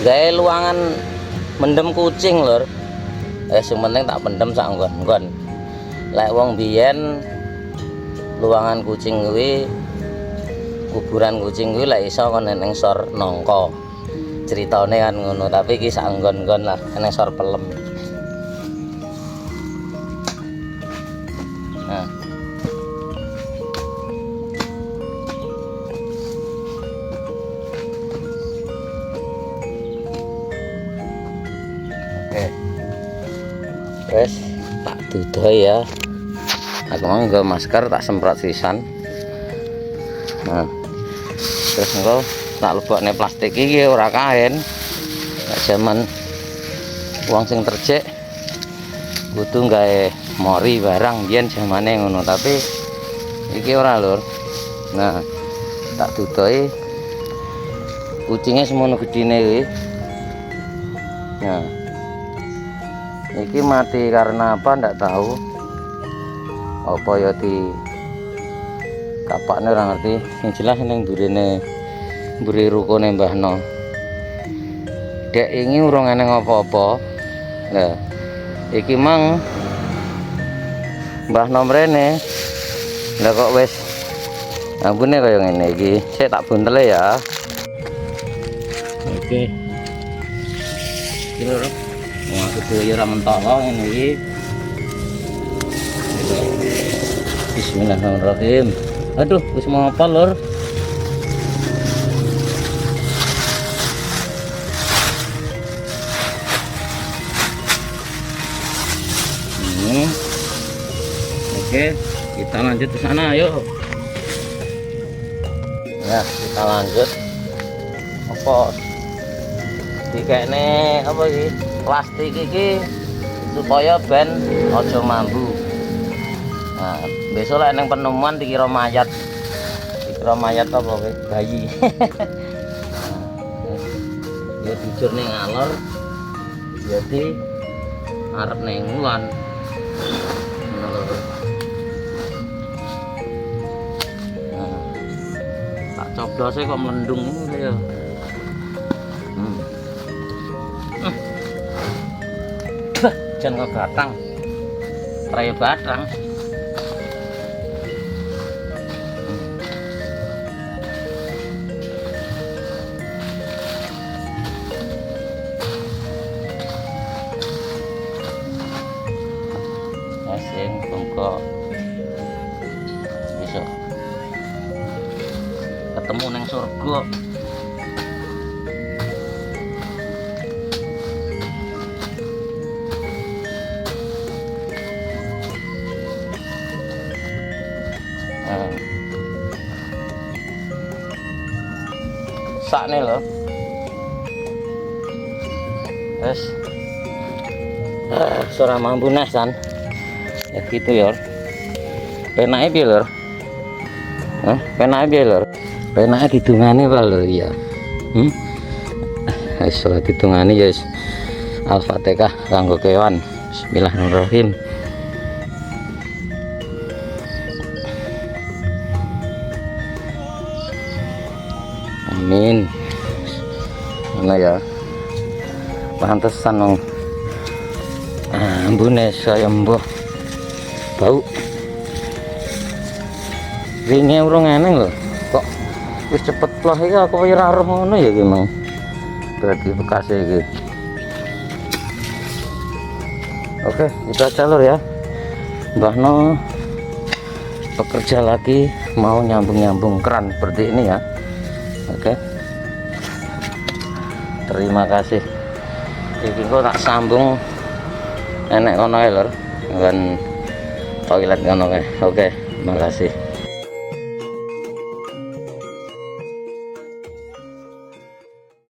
gawe luangan mendem kucing lur. Sing penting tak pendem sak nggon-nggon. Lek wong biyen luangan kucing kuwi, kuburan kucing kuwi lek iso kon ning sor nangka. Ceritane kan ngono, tapi iki sak nggon-nggon lah ning sor pelem. Nah. Oke. Wes tak dudoi ya. Aku mau nggo masker tak semprot sisan. Nah. Terus engko tak lebokne plastik iki ora kain. Nek jaman wong sing terjek kudu gawe mori barang biyen jamane ngono, tapi iki ora lur. Nah, tak dudoi kucingnya semono gedine iki. Nah. Iki mati karena apa ndak tahu. Apa ya di kapakne ora ngerti. Yang jelas ning burine mburi rukune Mbahno. Dek ini urung eneng apa-apa. Nah, iki mang Mbahno mrene. Lah kok wis ambune kaya ngene iki. Sik tak buntele ya. Oke. Iki lho. Wong aku dhewe ora mentok wae ngene iki. Bismillahirrahmanirrahim. Aduh, wis mau apa lur? Oke, kita lanjut ke sana, yuk. Ya, kita lanjut. Apa? Dikene apa iki? Plastik iki supaya ben aja mambu. Nah, besok lah neng penemuan dikira mayat. Dikira mayat apa kowe? Bayi. Ya jujur ning alor. Jadi arep ning wulan. Nah, tak coblose kok melendung ini ya. Jangan ke batang, raya batang. Asing bengkok. Besok ketemu neng surga. Sakne lho. Wes. Ora mampu nes kan. Ya gitu ya. Penake piye lho? Hah? Penake piye lho? Penake didungane wae lho ya. Wis ora didungani ya wis. Al-Fatihah kanggo kewan. Bismillahirrahmanirrahim. Amin. Mana ya? Pantesan dong. Ambune saya mbah bau. Ringe urung eneng lho. Kok wis cepet lah iki aku ora roh ngono ya iki mang. Berarti bekas iki. Oke, itu aja lur ya. Mbahno bekerja lagi mau nyambung-nyambung keran seperti ini ya. Oke, terima kasih. Iki kok tak sambung enek kono ae lur, kan toilet kono kae. Oke, terima kasih.